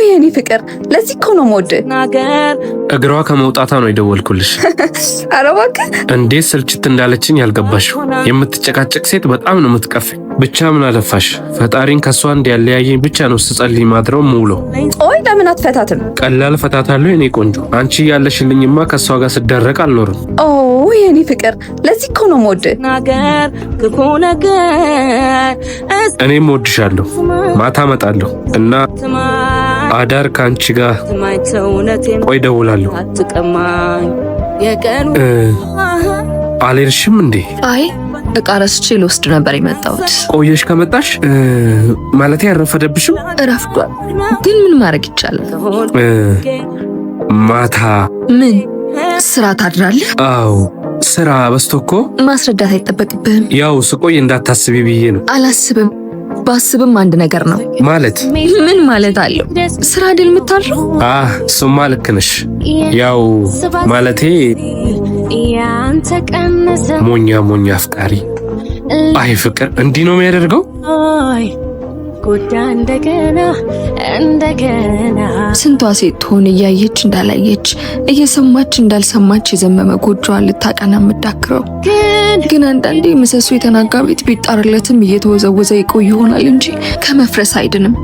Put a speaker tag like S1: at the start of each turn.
S1: የኔ ፍቅር ለዚህ እኮ ነው ሞድ
S2: እግሯ ከመውጣቷ ነው የደወልኩልሽ።
S1: ኧረ እባክህ
S2: እንዴት ስልችት እንዳለችኝ ያልገባሽው። የምትጨቃጨቅ ሴት በጣም ነው የምትቀፍ። ብቻ ምን አለፋሽ ፈጣሪን ከሷ እንዲያለያየኝ ብቻ ነው ስጸልይ ማድረው ሙሉ።
S1: ቆይ ለምን አትፈታትም?
S2: ቀላል ፈታታለሁ የኔ ቆንጆ። አንቺ ያለሽልኝማ ከሷ ጋር ስደረቅ አልኖርም።
S1: የኔ ፍቅር ለዚህ እኮ ነው ሞድ
S2: እኔም ወድሻለሁ። ማታ እመጣለሁ እና አዳር ካንቺ ጋር ቆይ ደውላለሁ። አልሄድሽም እንዴ?
S3: አይ እቃ ረስቼ ልወስድ ነበር የመጣሁት።
S2: ቆየሽ ከመጣሽ ማለት ያረፈደብሽም?
S3: ረፍዷል፣ ግን ምን ማድረግ ይቻላል?
S2: ማታ
S3: ምን ስራ ታድራለህ?
S2: አዎ ስራ በዝቶ እኮ
S3: ማስረዳት አይጠበቅብህም።
S2: ያው ስቆይ እንዳታስቢ ብዬ ነው።
S3: አላስብም። ባስብም አንድ ነገር ነው
S2: ማለት።
S3: ምን ማለት አለው? ስራ አይደል የምታድረው?
S2: እሱማ ልክ ነሽ። ያው ማለቴ ሞኛ አፍቃሪ። አይ ፍቅር እንዲህ ነው የሚያደርገው።
S3: ስንቷ ሴት ትሆን እያየች እንዳላየች እየሰማች እንዳልሰማች የዘመመ ጎጆዋን ልታቀና የምዳክረው። ግን አንዳንዴ ምሰሶ የተናጋ ቤት ቢጣርለትም እየተወዘወዘ ይቆይ ይሆናል እንጂ ከመፍረስ አይድንም።